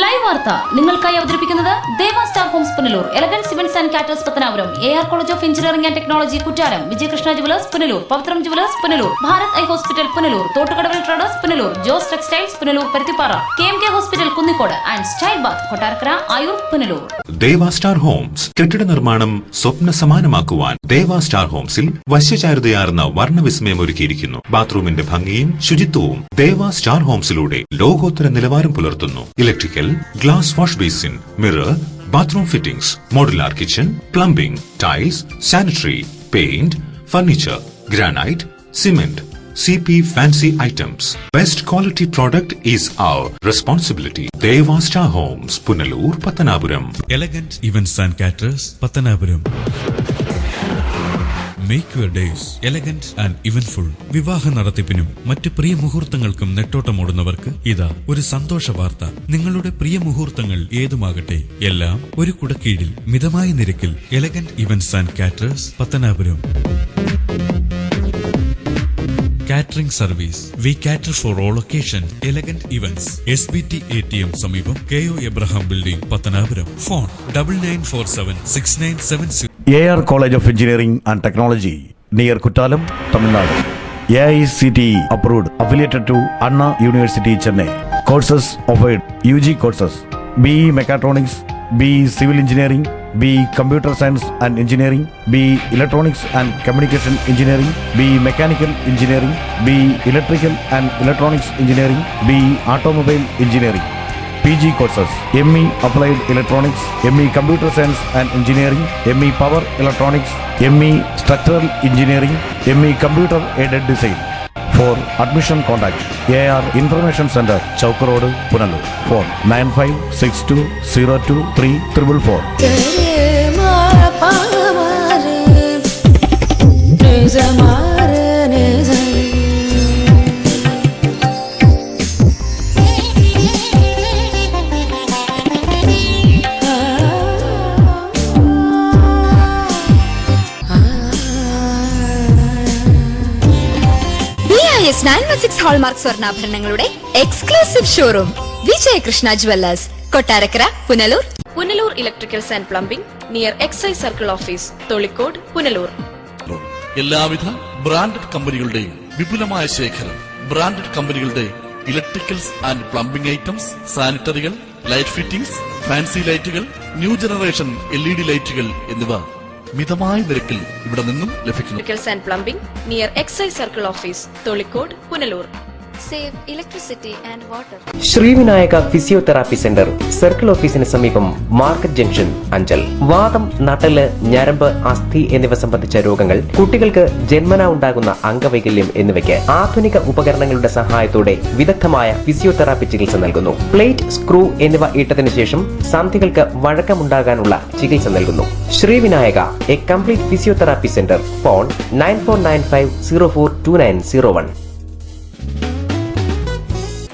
Live വാർത്ത നിങ്ങൾക്കായി അവതരിപ്പിക്കുന്നത് Deva star homes Punalur, elegance events and caterers Pathanapuram, AR college of engineering and technology Kuttaram, Vijayakrishna jewellers Punalur, Pavithram jewellers Punalur, Bharat eye hospital Punalur, തോട്ടുകടവിൽ traders Punalur, Jose textiles Punalur Paruthippara, KMK hospital Kunnicode and style bath Kottarakkara Ayur Punalur. Deva star homes കെട്ടിട നിർമ്മാണം സ്വപ്ന സമാനമാക്കുവാൻ ദേവ star ഹോംസിൽ വശ്യചാരുതയാർന്ന വർണ്ണവിസ്മയം ഒരുക്കിയിരിക്കുന്നു. ബാത്റൂമിന്റെ ഭംഗിയും ശുചിത്വവും ദേവ സ്റ്റാർ ഹോംസിലൂടെ ലോകോത്തര നിലവാരം പുലർത്തുന്നു. Electrical, glass wash basin, mirror, bathroom fittings, modular kitchen, plumbing, tiles, sanitary, paint, furniture, granite, cement, CP fancy items. Best quality product is our responsibility. Deva Star Homes, Punalur, Pattanapuram. Elegant Events and Caterers, Pattanapuram. Make your days elegant and eventful. വിവാഹ നടത്തിപ്പിനും മറ്റ് പ്രിയ മുഹൂർത്തങ്ങൾക്കും നെട്ടോട്ടമോടുന്നവർക്ക് ഇതാ ഒരു സന്തോഷ വാർത്ത. നിങ്ങളുടെ പ്രിയ മുഹൂർത്തങ്ങൾ ഏതുമാകട്ടെ, എല്ലാം ഒരു കുടക്കീഴിൽ മിതമായ നിരക്കിൽ. Elegant events and caterers, Pathanapuram. Catering service. We cater for all occasions. Elegant Events. SBT ATM സമീപം, KO Abraham Building, Pathanapuram. Phone 99476970. AR College of Engineering and Technology near Kuttalam, Tamil Nadu. AICTE approved, affiliated to Anna University, Chennai. Courses offered: UG courses, BE Mechatronics, BE Civil Engineering, BE Computer Science and Engineering, BE Electronics and Communication Engineering, BE Mechanical Engineering, BE Electrical and Electronics Engineering, BE Automobile Engineering. PG courses: ME Applied Electronics, ME Computer Science and Engineering, ME Power Electronics, ME Structural Engineering, ME Computer Aided Design. For admission contact AR Information Center, Chowk Road, Punalur. Phone 9562023444. BIS 916 hallmark സ്വർണ്ണാഭരണങ്ങളുടെ exclusive showroom Vijayakrishna jewellers, Kottarakkara, Punalur. Punalur electricals and plumbing near excise circle office, Tholicode, Punalur. എല്ലാവിധ branded കമ്പനികളുടെയും വിപുലമായ ശേഖരം. Branded കമ്പനികളുടെ electricals and plumbing items, സാനിറ്ററികൾ, light fittings, fancy ലൈറ്റുകൾ, new generation LED ലൈറ്റുകൾ എന്നിവ മിതമായ നിരക്കിൽ ഇവിടെ നിന്നും ലഭിക്കുന്നു. Electricals and plumbing near excise circle office, Tholicode, Punalur. Save electricity and water. Srivinayaka physiotherapy centre, circle ഓഫീസിന് സമീപം, മാർക്കറ്റ് ജംഗ്ഷൻ, അഞ്ചൽ. വാദം, നട്ടല്, ഞരമ്പ്, അസ്ഥി എന്നിവ സംബന്ധിച്ച രോഗങ്ങൾ, കുട്ടികൾക്ക് ജന്മനാ ഉണ്ടാകുന്ന അംഗവൈകല്യം എന്നിവയ്ക്ക് ആധുനിക ഉപകരണങ്ങളുടെ സഹായത്തോടെ വിദഗ്ധമായ ഫിസിയോതെറാപ്പി ചികിത്സ നൽകുന്നു. പ്ലേറ്റ്, സ്ക്രൂ എന്നിവ ഇട്ടതിനു ശേഷം സന്ധികൾക്ക് വഴക്കമുണ്ടാകാനുള്ള ചികിത്സ നൽകുന്നു. Srivinayaka, a complete physiotherapy centre. Phone 9495042901.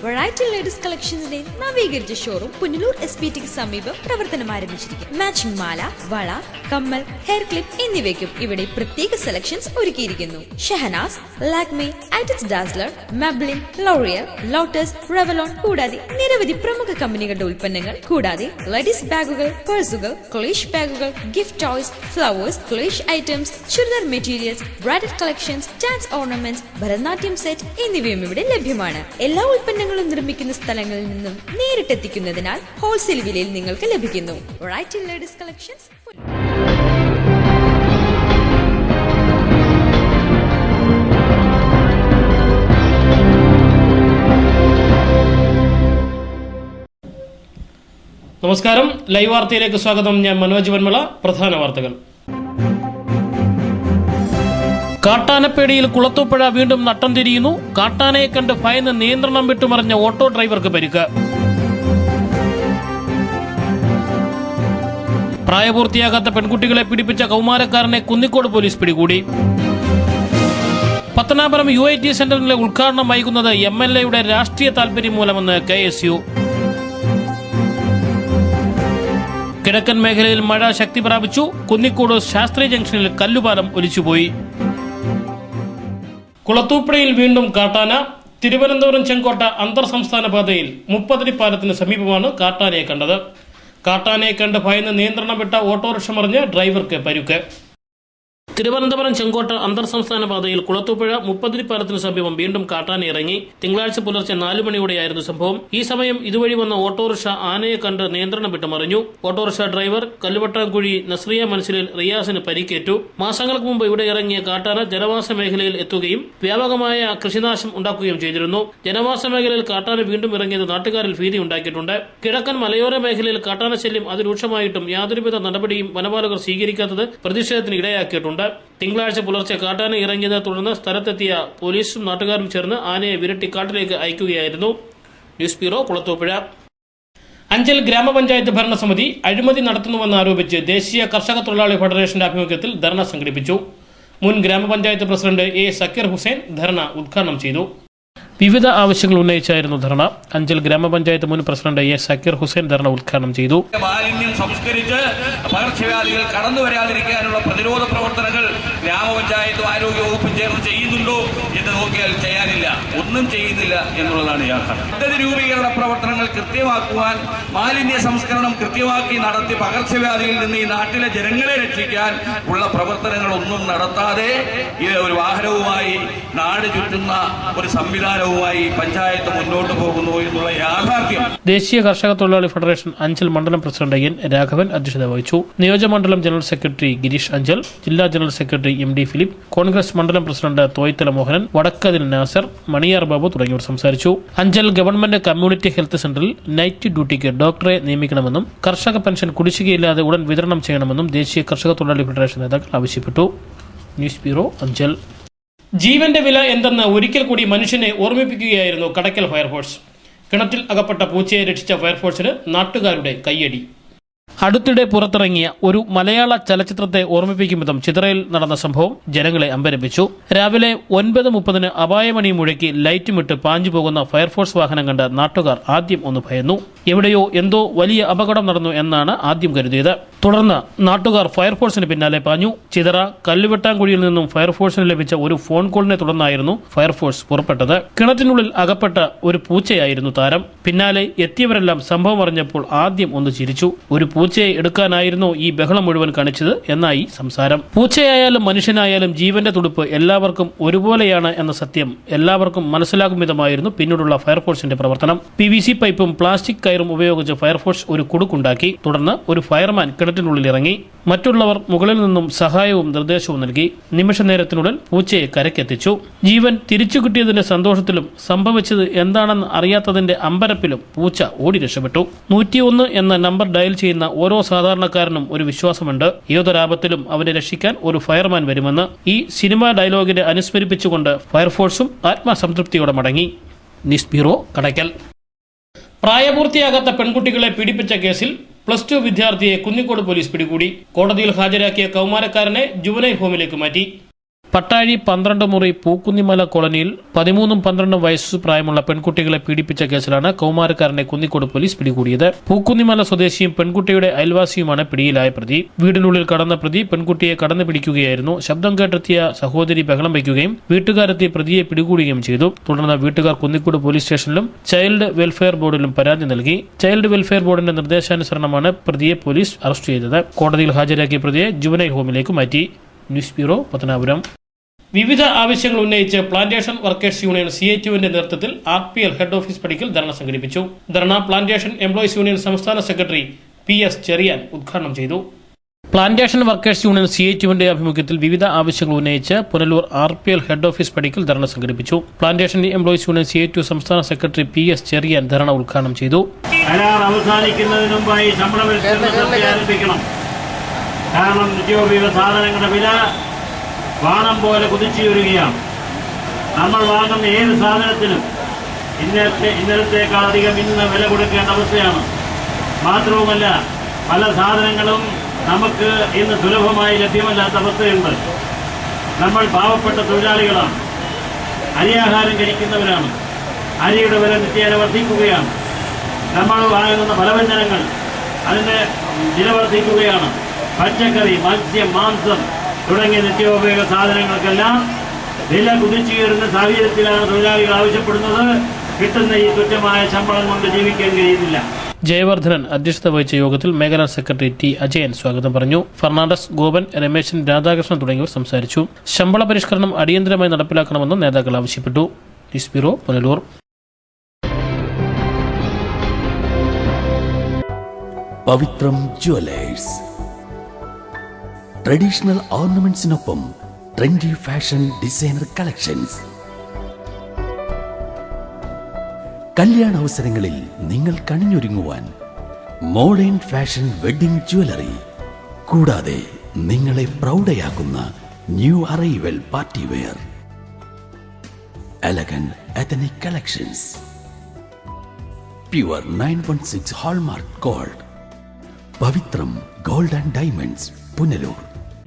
Variety ladies കളക്ഷൻസിന്റെ നവീകരിച്ച ഷോറൂം പുനലൂർ SBTക്ക് സമീപം പ്രവർത്തനം ആരംഭിച്ചിരിക്കും. മാച്ചിംഗ് മാല, വള, കമ്മൽ, ഹെയർ ക്ലിപ്പ് എന്നിവയ്ക്കും ഇവിടെ പ്രത്യേക സെലക്ഷൻസ് ഒരുക്കിയിരിക്കുന്നു. Shahnaz, Lakme, Eyetex Dazzler, Maybelline, L'Oreal, Lotus, Revlon കൂടാതെ നിരവധി പ്രമുഖ കമ്പനികളുടെ ഉൽപ്പന്നങ്ങൾ, കൂടാതെ ലേഡീസ് ബാഗുകൾ, പേഴ്സുകൾ, ക്ലേഷ് ബാഗുകൾ, ഗിഫ്റ്റ് ടോയ്സ്, ഫ്ലവേഴ്സ്, ക്ലേഷ് items, churidar materials, bridal collections, dance ornaments, Bharatanatyam set എന്നിവയും ഇവിടെ ലഭ്യമാണ്. എല്ലാ ഉൽപ്പന്നങ്ങളും നിർമ്മിക്കുന്ന സ്ഥലങ്ങളിൽ നിന്നും നേരിട്ടെത്തിക്കുന്നതിനാൽ ഹോൾസെയിൽ വിലയിൽ നിങ്ങൾക്ക് ലഭിക്കുന്നു. Variety ladies collections. നമസ്കാരം, ലൈവ് വാർത്തയിലേക്ക് സ്വാഗതം. ഞാൻ മനോജ് വന്മള. പ്രധാന വാർത്തകൾ. കാട്ടാനപ്പേടിയിൽ കുളത്തൂപ്പുഴ വീണ്ടും നട്ടം തിരിയുന്നു. കാട്ടാനയെ കണ്ട് ഭയന്ന് നിയന്ത്രണം വിട്ടുമറിഞ്ഞ ഓട്ടോ ഡ്രൈവർക്ക് പരിക്ക്. പ്രായപൂർത്തിയാകാത്ത പെൺകുട്ടികളെ പീഡിപ്പിച്ച കൗമാരക്കാരനെ കുന്നിക്കോട് പോലീസ് പിടികൂടി. പത്തനാപുരം UIT സെന്ററിലെ ഉദ്ഘാടനം വൈകുന്നത് MLAയുടെ രാഷ്ട്രീയ താൽപര്യം മൂലമെന്ന് KSU. കിഴക്കൻ മേഖലയിൽ മഴ ശക്തി പ്രാപിച്ചു. കുന്നിക്കോട് ശാസ്ത്രി ജംഗ്ഷനിൽ കല്ലുപാലം ഒലിച്ചുപോയി. കുളത്തൂപ്പുഴയിൽ വീണ്ടും കാട്ടാന. തിരുവനന്തപുരം ചെങ്കോട്ട അന്തർ സംസ്ഥാന പാതയിൽ 30 പാലത്തിന് സമീപമാണ് കാട്ടാനയെ കണ്ടത്. കാട്ടാനയെ കണ്ട് ഭയന്ന് നിയന്ത്രണം വിട്ട ഓട്ടോറിക്ഷ മറിഞ്ഞ് ഡ്രൈവർക്ക് പരുക്ക്. തിരുവനന്തപുരം ചെങ്കോട്ട അന്തർ സംസ്ഥാന പാതയിൽ കുളത്തൂപ്പുഴ 30 പാലത്തിന് സമീപം വീണ്ടും കാട്ടാന ഇറങ്ങി. തിങ്കളാഴ്ച പുലർച്ചെ 4 മണിയോടെയായിരുന്നു സംഭവം. ഈ സമയം ഇതുവഴി വന്ന ഓട്ടോറിക്ഷ ആനയെ കണ്ട് നിയന്ത്രണം വിട്ട് മറിഞ്ഞു. ഓട്ടോറിക്ഷ ഡ്രൈവർ കല്ലുവട്ടാംകുഴി നസ്രിയ മനസ്സിലിൽ റിയാസിന് പരിക്കേറ്റു. മാസങ്ങൾക്ക് മുമ്പ് ഇവിടെ ഇറങ്ങിയ കാട്ടാന ജനവാസ മേഖലയിൽ എത്തുകയും വ്യാപകമായ കൃഷിനാശം ഉണ്ടാക്കുകയും ചെയ്തിരുന്നു. ജനവാസ മേഖലയിൽ കാട്ടാന വീണ്ടും ഇറങ്ങിയത് നാട്ടുകാരിൽ ഭീതി ഉണ്ടാക്കിയിട്ടുണ്ട്. കിഴക്കൻ മലയോര മേഖലയിൽ കാട്ടാന ശല്യം അതിരൂക്ഷമായിട്ടും യാതൊരുവിധ നടപടിയും വനപാലകർ സ്വീകരിക്കാത്തത് പ്രതിഷേധത്തിന് ഇടയാക്കിയിട്ടുണ്ട്. തിങ്കളാഴ്ച പുലർച്ചെ കാട്ടാന ഇറങ്ങിയതിനെ തുടർന്ന് സ്ഥലത്തെത്തിയ പോലീസും നാട്ടുകാരും ചേർന്ന് ആനയെ വിരട്ടി കാട്ടിലേക്ക് അയക്കുകയായിരുന്നു. News bureau, Kulathupuzha. അഞ്ചൽ ഗ്രാമപഞ്ചായത്ത് ഭരണസമിതി അഴിമതി നടത്തുന്നുവെന്നാരോപിച്ച് ദേശീയ കർഷക തൊഴിലാളി ഫെഡറേഷന്റെ ആഭിമുഖ്യത്തിൽ ധർണ സംഘടിപ്പിച്ചു. മുൻ ഗ്രാമപഞ്ചായത്ത് പ്രസിഡന്റ് എ സക്കീർ ഹുസൈൻ ധർണ ഉദ്ഘാടനം ചെയ്തു. വിവിധ ആവശ്യങ്ങൾ ഉന്നയിച്ചായിരുന്നു ധർണ. അഞ്ചൽ ഗ്രാമപഞ്ചായത്ത് മുൻ പ്രസിഡന്റ് എ സക്കീർ ഹുസൈൻ ധർണ ഉദ്ഘാടനം ചെയ്തു. മാലിന്യം സംസ്കരിച്ച് പകർച്ചവ്യാധികൾ കടന്നു വരാതിരിക്കാനുള്ള പ്രതിരോധ പ്രവർത്തനങ്ങൾ ഗ്രാമപഞ്ചായത്തും ആരോഗ്യ വകുപ്പും ചേർന്ന് ചെയ്യുന്നുണ്ടോ എന്ന് നോക്കിയാൽ ചെയ്യാനില്ല, ഒന്നും ചെയ്യുന്നില്ല എന്നുള്ളതാണ് യാഥാർത്ഥ്യം. പദ്ധതി രൂപീകരണ പ്രവർത്തനങ്ങൾ കൃത്യമാക്കുവാൻ, മാലിന്യ സംസ്കരണം കൃത്യമാക്കി നടത്തി പകർച്ചവ്യാധിയിൽ നിന്ന് ഈ നാട്ടിലെ ജനങ്ങളെ രക്ഷിക്കാൻ ഉള്ള പ്രവർത്തനങ്ങളൊന്നും നടത്താതെ ഇത് ഒരു വാഹനവുമായി നാട് ചുറ്റുന്ന ഒരു സംവിധാനം പഞ്ചായത്ത് മുന്നോട്ട് പോകുന്നു എന്നുള്ള യാഥാർത്ഥ്യം. ദേശീയ കർഷക തൊഴിലാളി ഫെഡറേഷൻ അഞ്ചൽ മണ്ഡലം പ്രസിഡന്റ് എൻ രാഘവൻ അധ്യക്ഷത വഹിച്ചു. നിയോജകമണ്ഡലം ജനറൽ സെക്രട്ടറി ഗിരീഷ് അഞ്ചൽ, ജില്ലാ general secretary MD Philip, Congress മണ്ഡലം പ്രസിഡന്റ് തോയ്ത്തല മോഹനൻ, വടക്കതിൽ നാസർ, മണിയാർ ബാബു തുടങ്ങിയവർ സംസാരിച്ചു. അഞ്ചൽ ഗവൺമെന്റ് കമ്മ്യൂണിറ്റി ഹെൽത്ത് സെന്ററിൽ നൈറ്റ് ഡ്യൂട്ടിക്ക് ഡോക്ടറെ നിയമിക്കണമെന്നും കർഷക പെൻഷൻ കുടിശ്ശികയില്ലാതെ ഉടൻ വിതരണം ചെയ്യണമെന്നും ദേശീയ കർഷക തൊഴിലാളി ഫെഡറേഷൻ നേതാക്കൾ ആവശ്യപ്പെട്ടു. News bureau, Anchal. ജീവന്റെ വില എന്തെന്ന് ഒരിക്കൽ കൂടി മനുഷ്യനെ ഓർമ്മിപ്പിക്കുകയായിരുന്നു കടയ്ക്കൽ ഫയർഫോഴ്സ്. കിണറ്റിൽ അകപ്പെട്ട പൂച്ചയെ രക്ഷിച്ച ഫയർഫോഴ്സിന് നാട്ടുകാരുടെ കയ്യടി. അടുത്തിടെ പുറത്തിറങ്ങിയ ഒരു മലയാള ചലച്ചിത്രത്തെ ഓർമ്മിപ്പിക്കും വിധം ചിതറയിൽ നടന്ന സംഭവം ജനങ്ങളെ അമ്പരപ്പിച്ചു. രാവിലെ 9:30 അപായമണി മുഴക്കി ലൈറ്റുമിട്ട് പാഞ്ഞു പോകുന്ന ഫയർഫോഴ്സ് വാഹനം കണ്ട് നാട്ടുകാർ ആദ്യം ഒന്ന് ഭയന്നു. എവിടെയോ എന്തോ വലിയ അപകടം നടന്നു എന്നാണ് ആദ്യം കരുതിയത്. തുടർന്ന് നാട്ടുകാർ ഫയർഫോഴ്സിന് പിന്നാലെ പാഞ്ഞു. ചിതറ കല്ലുവെട്ടാംകുഴിയിൽ നിന്നും ഫയർഫോഴ്സിന് ലഭിച്ച ഒരു ഫോൺ കോളിനെ തുടർന്നായിരുന്നു ഫയർഫോഴ്സ് പുറപ്പെട്ടത്. കിണറ്റിനുള്ളിൽ അകപ്പെട്ട ഒരു പൂച്ചയായിരുന്നു താരം. പിന്നാലെ എത്തിയവരെല്ലാം സംഭവം അറിഞ്ഞപ്പോൾ ആദ്യം ഒന്ന് ചിരിച്ചു. ഒരു പൂച്ചയെ എടുക്കാനായിരുന്നു ഈ ബഹളം മുഴുവൻ കാണിച്ചത് എന്നായി സംസാരം. പൂച്ചയായാലും മനുഷ്യനായാലും ജീവന്റെ തുടിപ്പ് എല്ലാവർക്കും ഒരുപോലെയാണ് എന്ന സത്യം എല്ലാവർക്കും മനസ്സിലാകും വിധമായിരുന്നു പിന്നീടുള്ള ഫയർഫോഴ്സിന്റെ പ്രവർത്തനം. PVC പൈപ്പും പ്ലാസ്റ്റിക് കയറും ഉപയോഗിച്ച് ഫയർഫോഴ്സ് ഒരു കുടുക്കുണ്ടാക്കി. തുടർന്ന് ഒരു ഫയർമാൻ കിണറ്റിനുള്ളിൽ ഇറങ്ങി. മറ്റുള്ളവർ മുകളിൽ നിന്നും സഹായവും നിർദ്ദേശവും നൽകി. നിമിഷ നേരത്തിനുള്ളിൽ പൂച്ചയെ കരക്കെത്തിച്ചു. ജീവൻ തിരിച്ചു കിട്ടിയതിന്റെ സന്തോഷത്തിലും സംഭവിച്ചത് എന്താണെന്ന് അറിയാത്തതിന്റെ അമ്പരപ്പിലും പൂച്ച ഓടി രക്ഷപ്പെട്ടു. 101 എന്ന നമ്പർ ഡയൽ ചെയ്യുന്ന ഓരോ സാധാരണക്കാരനും ഒരു വിശ്വാസമുണ്ട്. ഏതൊരാപത്തിലും അവനെ രക്ഷിക്കാൻ ഒരു ഫയർമാൻ വരുമെന്ന്. ഈ സിനിമാ ഡയലോഗിനെ അനുസ്മരിപ്പിച്ചുകൊണ്ട് ഫയർഫോഴ്സും ആത്മസംതൃപ്തിയോടെ മടങ്ങി. News bureau, Kadakkal. പ്രായപൂർത്തിയാകാത്ത പെൺകുട്ടികളെ പീഡിപ്പിച്ച കേസിൽ +2 വിദ്യാർത്ഥിയെ കുന്നിക്കോട് പോലീസ് പിടികൂടി. കോടതിയിൽ ഹാജരാക്കിയ കൗമാരക്കാരനെ ജുവനൈൽ ഹോമിലേക്ക് മാറ്റി. പട്ടാഴി 12 മുറി പൂക്കുന്നിമല കോളനിയിൽ 13ഉം 12ഉം വയസ്സു പ്രായമുള്ള പെൺകുട്ടികളെ പീഡിപ്പിച്ച കേസിലാണ് കൗമാരക്കാരനെ കുന്നിക്കോട് പോലീസ് പിടികൂടിയത്. പൂക്കുന്നിമല സ്വദേശിയും പെൺകുട്ടിയുടെ അയൽവാസിയുമാണ് പിടിയിലായ പ്രതി. വീടിനുള്ളിൽ കടന്ന പ്രതി പെൺകുട്ടിയെ കടന്നു പിടിക്കുകയായിരുന്നു. ശബ്ദം കേട്ടെത്തിയ സഹോദരി ബഹളം വയ്ക്കുകയും വീട്ടുകാരെത്തി പ്രതിയെ പിടികൂടുകയും ചെയ്തു. തുടർന്ന് വീട്ടുകാർ കുന്നിക്കോട് പോലീസ് സ്റ്റേഷനിലും ചൈൽഡ് വെൽഫെയർ ബോർഡിലും പരാതി നൽകി. ചൈൽഡ് വെൽഫെയർ ബോർഡിന്റെ നിർദ്ദേശാനുസരണമാണ് പ്രതിയെ പോലീസ് അറസ്റ്റ് ചെയ്തത്. കോടതിയിൽ ഹാജരാക്കിയ പ്രതിയെ ജുവനൈൽ ഹോമിലേക്ക് മാറ്റി. News bureau, Pathanapuram. വിവിധ ആവശ്യങ്ങൾ ഉന്നയിച്ച് പ്ലാന്റേഷൻ വർക്കേഴ്സ് യൂണിയൻ CITUവിന്റെ നേതൃത്വത്തിൽ RPL ഹെഡ് ഓഫീസ് പടിക്കൽ ധർണ സംഘടിപ്പിച്ചു. ധർണ പ്ലാന്റേഷൻ എംപ്ലോയീസ് യൂണിയൻ സംസ്ഥാന സെക്രട്ടറി PS ചെറിയാൻ ഉദ്ഘാടനം ചെയ്തു. പ്ലാന്റേഷൻ വർക്കേഴ്സ് യൂണിയൻ CITUവിന്റെ ആഭിമുഖ്യത്തിൽ വിവിധ ആവശ്യങ്ങൾ ഉന്നയിച്ച് പുനലൂർ RPL ഹെഡ് ഓഫീസ് പടിക്കൽ ധർണ സംഘടിപ്പിച്ചു. പ്ലാന്റേഷൻ എംപ്ലോയീസ് യൂണിയൻ CITU സംസ്ഥാന സെക്രട്ടറി PS ചെറിയാൻ ധർണ ഉദ്ഘാടനം ചെയ്തു. കരാർ അവസാനിക്കുന്നതിന് മുമ്പായി ശമ്പള പരിഷ്കരണം ആരംഭിക്കണം. കാരണം നിത്യോപയോഗ സാധനങ്ങളുടെ വില വാണം പോലെ കുതിച്ചുയരുകയാണ്. നമ്മൾ വാങ്ങുന്ന ഏത് സാധനത്തിനും ഇന്നലത്തേക്കാളധികം ഇന്ന് വില കൊടുക്കേണ്ട അവസ്ഥയാണ്. മാത്രവുമല്ല പല സാധനങ്ങളും നമുക്ക് ഇന്ന് സുലഭമായി ലഭ്യമല്ലാത്ത അവസ്ഥയുണ്ട്. നമ്മൾ പാവപ്പെട്ട തൊഴിലാളികളാണ്, അരിയാഹാരം കഴിക്കുന്നവരാണ്. അരിയുടെ വില നിത്യേന വർദ്ധിക്കുകയാണ്. നമ്മൾ വാങ്ങുന്ന പലവ്യഞ്ജനങ്ങൾ അതിൻ്റെ വില വർദ്ധിക്കുകയാണ്. പച്ചക്കറി, മത്സ്യം, മാംസം തുടങ്ങിയ നിത്യോപയോഗ സാധനങ്ങൾക്കെല്ലാം വില കുതിച്ചുയരുന്ന സാഹചര്യത്തിലാണ് തൊഴിലാളികൾ ആവശ്യപ്പെടുന്നത്. കിട്ടുന്ന ഈ തുച്ഛമായ ശമ്പളം കൊണ്ട് ജീവിക്കാൻ കഴിയുന്നില്ല. ജയവർദ്ധനൻ അധ്യക്ഷത വഹിച്ച യോഗത്തിൽ മേഖലാ സെക്രട്ടറി ടി അജയൻ സ്വാഗതം പറഞ്ഞു. ഫെർണാണ്ടസ്, ഗോപൻ, രമേശൻ, രാധാകൃഷ്ണൻ തുടങ്ങിയവർ സംസാരിച്ചു. ശമ്പള പരിഷ്കരണം അടിയന്തരമായി നടപ്പിലാക്കണമെന്ന് നേതാക്കൾ ആവശ്യപ്പെട്ടു. News bureau, Punalur. Pavithram jewellers traditional ഓർണമെന്റ്സിനൊപ്പം ട്രെൻഡി ഫാഷൻ ഡിസൈനർ കളക്ഷൻസ്. കല്യാണ അവസരങ്ങളിൽ നിങ്ങൾ കണിഞ്ഞൊരുങ്ങുവാൻ മോഡേൺ ഫാഷൻ വെഡിംഗ് ജ്വല്ലറി, കൂടാതെ നിങ്ങളെ പ്രൗഢയാക്കുന്ന new arrival party wear, elegant ethnic collections, pure 916 hallmark gold. Pavithram gold and diamonds, Punalur.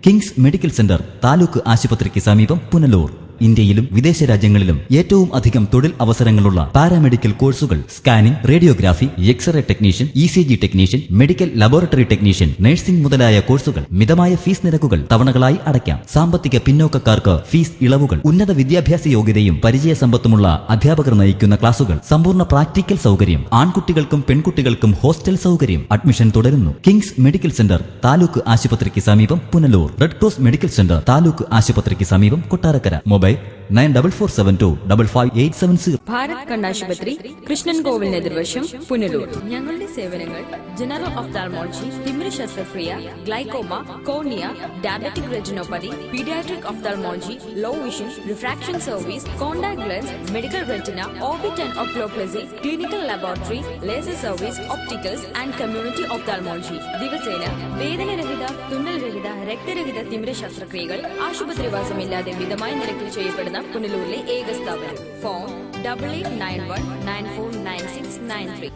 Kings medical centre, taluk ആശുപത്രിക്ക് സമീപം, പുനലൂർ. ഇന്ത്യയിലും വിദേശ രാജ്യങ്ങളിലും ഏറ്റവും അധികം തൊഴിൽ അവസരങ്ങളുള്ള പാരാമെഡിക്കൽ കോഴ്സുകൾ, scanning, radiography, x ray technician, ECG technician, medical laboratory technician, nursing മുതലായ കോഴ്സുകൾ. മിതമായ ഫീസ് നിരക്കുകൾ, തവണകളായി അടയ്ക്കാം. സാമ്പത്തിക പിന്നോക്കക്കാർക്ക് ഫീസ് ഇളവുകൾ. ഉന്നത വിദ്യാഭ്യാസ യോഗ്യതയും പരിചയസമ്പത്തുമുള്ള അധ്യാപകർ നയിക്കുന്ന ക്ലാസുകൾ. സമ്പൂർണ്ണ പ്രാക്ടിക്കൽ സൗകര്യം. ആൺകുട്ടികൾക്കും പെൺകുട്ടികൾക്കും ഹോസ്റ്റൽ സൗകര്യം. അഡ്മിഷൻ തുടരുന്നു. കിങ്സ് മെഡിക്കൽ സെന്റർ, താലൂക്ക് ആശുപത്രിക്ക് സമീപം, Punalur. Red cross medical centre, taluk ആശുപത്രിക്ക് സമീപം, കൊട്ടാരക്കര. മൊബൈൽ 9442555870. ഭാരത് കണ്ണാശുപത്രി, കൃഷ്ണൻ കോവിലിന് എതിർവശം, പുനലൂർ. ഞങ്ങളുടെ സേവനങ്ങൾ ജനറൽ ഓഫ്താൽമോളജി, തിമിര ശസ്ത്രക്രിയ, glaucoma, cornea, diabetic retinopathy, paediatric ophthalmology, low vision, refraction service, contact lens, medical retina, orbit and oculoplasty, clinical laboratory, laser service, opticals and community ophthalmology. ദിവസേന വേദനരഹിത, തുന്നൽരഹിത, രക്തരഹിത തിമിര ശസ്ത്രക്രിയകൾ ആശുപത്രിവാസമില്ലാതെ മിതമായ നിരക്കിൽ ചെയ്യപ്പെടുന്ന പുനലൂരിലെ ഏക സ്ഥാപനം. Phone 8891949693.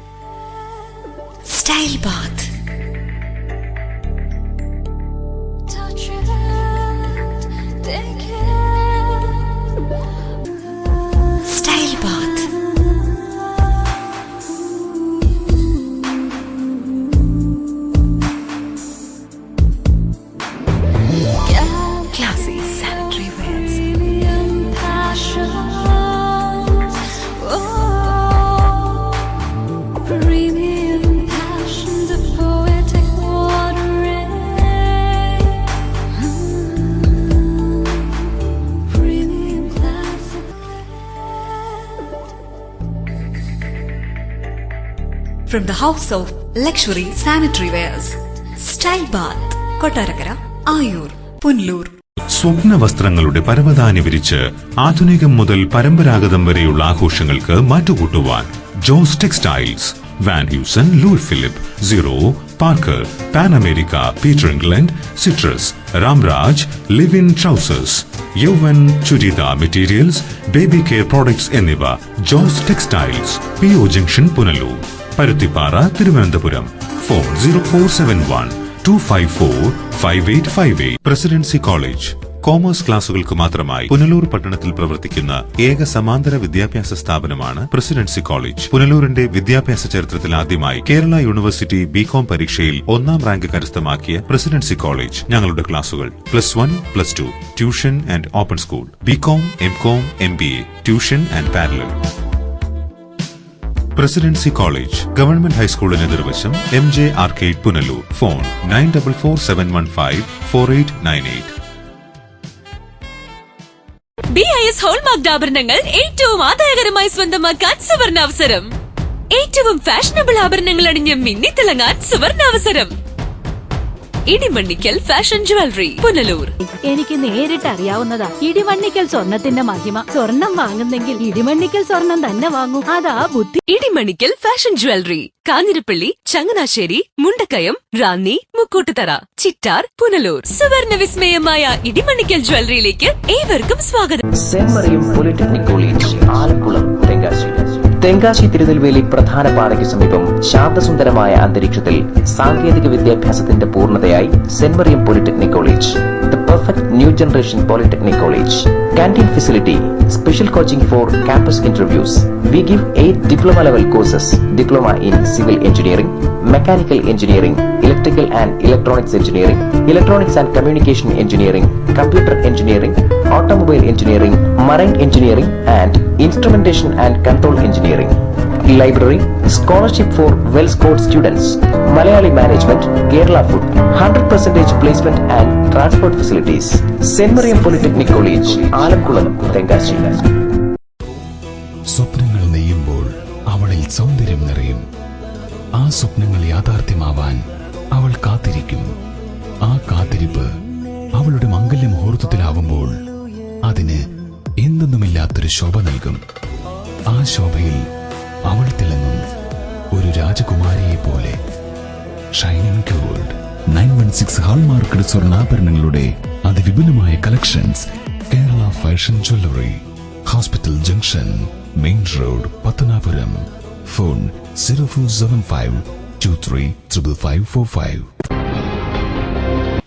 Style bath. Style bath. Classy sanitary wears. From the house of luxury sanitary wears, Style Bath, Kottarakkara, Ayur, Punalur. സ്വപ്ന വസ്ത്രങ്ങളുടെ പരവതാനി വിരിച്ച് ആധുനികം മുതൽ പരമ്പരാഗതം വരെയുള്ള ആഘോഷങ്ങൾക്ക് മാറ്റുകൂട്ടുവാൻ Jose textiles, Van Heusen, Louis Philippe, Zero, Parker, Pan America, Peter England, Citrus, Ramraj, Livin trousers, Yauvan churidar materials, baby care products എന്നിവ. Jose textiles, PO junction, Punalur. Paruthippara, Thiruvananthapuram. Phone 0471-254-5858. Presidency college commerce ക്ലാസുകൾക്ക് മാത്രമായി പുനലൂർ പട്ടണത്തിൽ പ്രവർത്തിക്കുന്ന ഏക സമാന്തര വിദ്യാഭ്യാസ സ്ഥാപനമാണ് പ്രസിഡൻസി കോളേജ്. പുനലൂരിന്റെ വിദ്യാഭ്യാസ ചരിത്രത്തിൽ ആദ്യമായി കേരള യൂണിവേഴ്സിറ്റി BCom പരീക്ഷയിൽ 1ാം റാങ്ക് കരസ്ഥമാക്കിയ പ്രസിഡൻസി കോളേജ്. ഞങ്ങളുടെ ക്ലാസുകൾ +1, +2, tuition and open school, BCom, MCom, MBA, tuition and parallel. Presidency college government ഹൈസ്കൂളിന് എതിർവശം, MJ arcade, Punalur. Phone 9447154898. BIS hallmark ആഭരണങ്ങൾ ഏറ്റവും ആദായകരമായി സ്വന്തമാക്കാൻ സുവർണാവസരം. ഏറ്റവും ഫാഷനബിൾ ആഭരണങ്ങൾ അണിഞ്ഞ് മിന്നിത്തിളങ്ങാൻ സുവർണാവസരം. Edimannickal fashion jewellery, Punalur. എനിക്ക് നേരിട്ട് അറിയാവുന്നതാ ഇടിമണ്ണിക്കൽ സ്വർണത്തിന്റെ മഹിമ. സ്വർണം വാങ്ങുന്നെങ്കിൽ ഇടിമണ്ണിക്കൽ സ്വർണം തന്നെ വാങ്ങൂ, അതാ ബുദ്ധി. Idimannickal fashion jewellery, Kanjirappally, Changanassery, Mundakayam, Ranni, Mukkoottuthara, Chittar, Punalur. സുവർണ വിസ്മയമായ ഇടിമണ്ണിക്കൽ ജ്വല്ലറിയിലേക്ക് ഏവർക്കും സ്വാഗതം. Saint Mariam polytechnic college, Alakulam, Tenkasi. Tenkasi Tirunelveli പ്രധാന പാതയ്ക്ക് സമീപം ശാന്തസുന്ദരമായ അന്തരീക്ഷത്തിൽ സാങ്കേതിക വിദ്യാഭ്യാസത്തിന്റെ പൂർണ്ണതയായി saint Mariam polytechnic college. the perfect new generation polytechnic college. Canteen facility, special coaching for campus interviews. We give 8 diploma level courses: diploma in civil engineering, mechanical engineering, electrical and electronics engineering, electronics and communication engineering, computer engineering, automobile engineering, marine engineering and instrumentation and control engineering. Library, scholarship for well-scored students, Malayali management, Kerala food, 100% placement and transport facilities. St. Mariam Polytechnic College, Alamkulam, Tengashi. സ്വപ്നങ്ങൾ നെയ്യുമ്പോൾ അവളിൽ സൗന്ദര്യം നിറയും. ആ സ്വപ്നങ്ങൾ യാഥാർത്ഥ്യമാവാൻ അവൾ കാത്തിരിക്കും. ആ കാത്തിരിപ്പ് അവളുടെ മംഗല്യ മുഹൂർത്തത്തിലാവുമ്പോൾ അതിന് എന്തെന്നുമില്ലാത്തൊരു ശോഭ നൽകും. ആ ശോഭയിൽ അവൾ തിളങ്ങും ഒരു രാജകുമാരിയെ പോലെ. ഷൈനിങ് ഗോൾഡ് 916 ഹാൾമാർക്കഡ് സ്വർണ്ണാഭരണങ്ങളുടെ അതിവിപുലമായ collections. Kerala fashion jewellery, hospital junction, main road, Pathanapuram. Phone 0475235545.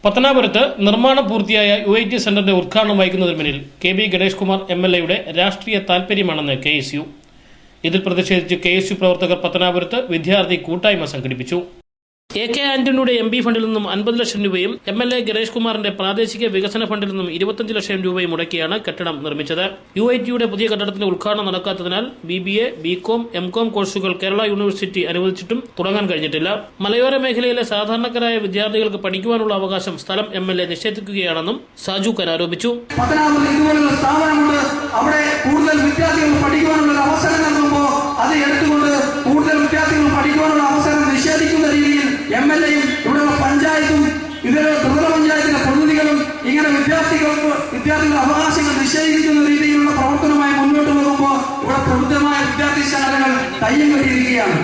പത്തനാപുരത്ത് നിർമ്മാണം പൂർത്തിയായ UIT സെന്ററിന്റെ ഉദ്ഘാടനം വഹിക്കുന്നതിന് പിന്നിൽ KB ഗണേഷ് കുമാർ MLA രാഷ്ട്രീയ താൽപര്യമാണെന്ന് KSU. ഇതിൽ പ്രതിഷേധിച്ച് KSU പ്രവർത്തകർ പത്തനാപുരത്ത് വിദ്യാർത്ഥി കൂട്ടായ്മ സംഘടിപ്പിച്ചു. AK ആന്റണിയുടെ MP ഫണ്ടിൽ നിന്നും 50 ലക്ഷം രൂപയും MLA ഗണേഷ് കുമാറിന്റെ പ്രാദേശിക വികസന ഫണ്ടിൽ നിന്നും 25 ലക്ഷം രൂപയും മുടക്കിയാണ് കെട്ടിടം നിർമ്മിച്ചത്. UITയുടെ പുതിയ കെട്ടിടത്തിന്റെ ഉദ്ഘാടനം നടക്കാത്തതിനാൽ BBA, BCom, MCom കോഴ്സുകൾ കേരള യൂണിവേഴ്സിറ്റി അനുവദിച്ചിട്ടും തുടങ്ങാൻ കഴിഞ്ഞിട്ടില്ല. മലയോര മേഖലയിലെ സാധാരണക്കാരായ വിദ്യാർത്ഥികൾക്ക് പഠിക്കുവാനുള്ള അവകാശം സ്ഥലം MLA നിഷേധിക്കുകയാണെന്നും സാജു ഖാൻ ആരോപിച്ചു. അവിടെ കൂടുതൽ വിദ്യാർത്ഥികൾ പഠിക്കുവാനുള്ള അവസരം നൽകുമ്പോൾ അത് എടുത്തുകൊണ്ട് കൂടുതൽ വിദ്യാർത്ഥികൾ പഠിക്കുവാനുള്ള അവസരം നിഷേധിക്കുന്ന രീതിയിൽ MLAയും ഇവിടെയുള്ള പഞ്ചായത്തും ഇതര ത്രിതല പഞ്ചായത്തിലെ പ്രതിനിധികളും ഇങ്ങനെ വിദ്യാർത്ഥികളുടെ അവകാശങ്ങൾ നിഷേധിക്കുന്ന രീതിയിലുള്ള പ്രവർത്തനമായി മുന്നോട്ട് പോകുമ്പോൾ ഇവിടെ പ്രബുദ്ധമായ വിദ്യാർത്ഥി സംഘടനകൾ കയ്യും കെട്ടിയിരിക്കുകയാണ്.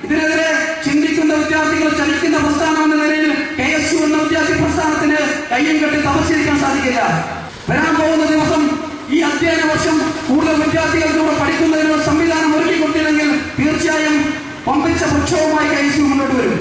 ഇതിനെതിരെ ചിന്തിക്കുന്ന വിദ്യാർത്ഥികൾ ചലിക്കുന്ന പ്രസ്ഥാനം എന്ന നിലയിൽ KSU എന്ന വിദ്യാർത്ഥി പ്രസ്ഥാനത്തിന് കയ്യും കെട്ടി തപസ്സിരിക്കാൻ സാധിക്കില്ല. വരാൻ പോകുന്ന ദിവസം ഈ അധ്യയന വർഷം കൂടുതൽ വിദ്യാർത്ഥികൾക്ക് ഇവിടെ പഠിക്കുന്നതിനുള്ള സംവിധാനം ഒരുക്കിക്കൊണ്ടില്ലെങ്കിൽ തീർച്ചയായും പമ്പിച്ച പ്രക്ഷോഭമായി KSU മുന്നോട്ട് വരും.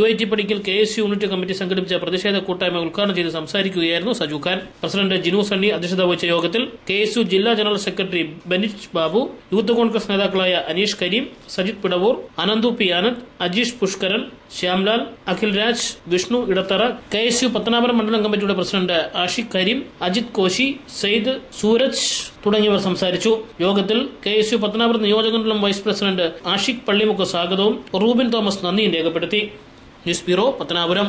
UIT പടിക്കൽ KSU യൂണിറ്റ് കമ്മിറ്റി സംഘടിപ്പിച്ച പ്രതിഷേധ കൂട്ടായ്മ ഉദ്ഘാടനം ചെയ്ത് സംസാരിക്കുകയായിരുന്നു സജു ഖാൻ. പ്രസിഡന്റ് ജിനു സണ്ണി അധ്യക്ഷത വഹിച്ച യോഗത്തിൽ KSU ജില്ലാ general secretary Benit Babu, youth Congress നേതാക്കളായ അനീഷ് കരീം, സജിത് പിടവൂർ, അനന്തു പി ആനന്ദ്, അജീഷ് പുഷ്കരൻ, ശ്യാംലാൽ, അഖിൽ രാജ്, വിഷ്ണു ഇടത്തറ, KSU പത്തനാപുരം മണ്ഡലം കമ്മിറ്റിയുടെ പ്രസിഡന്റ് ആഷിഖ് കരീം, അജിത് കോശി, സെയ്ദ്, സൂരജ് തുടങ്ങിയവർ സംസാരിച്ചു. യോഗത്തിൽ KSU പത്തനാപുരം നിയോജകമണ്ഡലം വൈസ് പ്രസിഡന്റ് ആഷിഖ് പള്ളിമുക്ക് സ്വാഗതവും റൂബിൻ തോമസ് നന്ദിയും രേഖപ്പെടുത്തി. News bureau, Pathanapuram.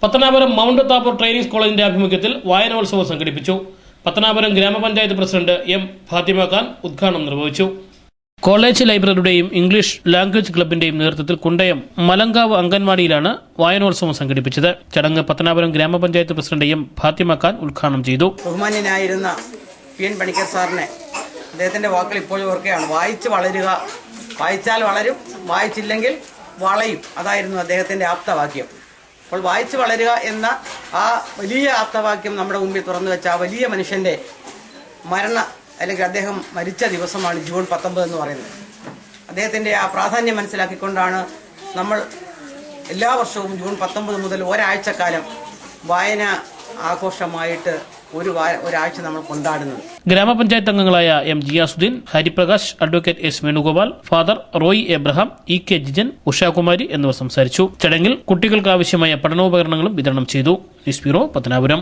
Pathanapuram Mount Tabor training കോളേജിന്റെ ആഭിമുഖ്യത്തിൽ വായനോത്സവം സംഘടിപ്പിച്ചു. പത്തനാപുരം ഗ്രാമപഞ്ചായത്ത് പ്രസിഡന്റ് M. ഫാത്തിമ ഖാൻ ഉദ്ഘാടനം നിർവഹിച്ചു. കോളേജ് ലൈബ്രറിയുടെയും ഇംഗ്ലീഷ് ലാംഗ്വേജ് ക്ലബിന്റെയും നേതൃത്വത്തിൽ കുണ്ടയം മലങ്കാവ് അംഗൻവാടിയിലാണ് വായനോത്സവം സംഘടിപ്പിച്ചത്. ചടങ്ങ് പത്തനാപുരം ഗ്രാമപഞ്ചായത്ത് പ്രസിഡന്റ് M. ഫാത്തിമ ഖാൻ ഉദ്ഘാടനം ചെയ്തു. ബഹുമാന്യനായിരുന്ന PN പണിക്കർ സാറിനെ അദ്ദേഹത്തിന്റെ വാക്കുകൾ ഇപ്പോഴും ഓർക്കുകയാണ്. വായിച്ച് വളരുക, വായിച്ചാൽ വളരും, വായിച്ചില്ലെങ്കിൽ വളയും. അതായിരുന്നു അദ്ദേഹത്തിന്റെ ആപ്തവാക്യം. അപ്പോൾ വായിച്ച് വളരുക എന്ന ആ വലിയ ആപ്തവാക്യം നമ്മുടെ മുമ്പിൽ തുറന്നു വെച്ച ആ വലിയ മനുഷ്യന്റെ അല്ലെങ്കിൽ അദ്ദേഹം മരിച്ച ദിവസമാണ് ജൂൺ 19 എന്ന് പറയുന്നത്. അദ്ദേഹത്തിന്റെ ആ പ്രാധാന്യം മനസ്സിലാക്കിക്കൊണ്ടാണ് നമ്മൾ എല്ലാ വർഷവും ജൂൺ 19 മുതൽ ഒരാഴ്ചക്കാലം വായന ആഘോഷമായിട്ട് ഒരാഴ്ച നമ്മൾ കൊണ്ടാടുന്നത്. ഗ്രാമപഞ്ചായത്ത് അംഗങ്ങളായ M. Jiyasudheen, Hariprakash, advocate S. Venugopal, father Roy Abraham, EK Jijan, Ushakumari എന്നിവർ സംസാരിച്ചു. ചടങ്ങിൽ കുട്ടികൾക്ക് ആവശ്യമായ പഠനോപകരണങ്ങളും വിതരണം ചെയ്തു. News bureau, Pathanapuram.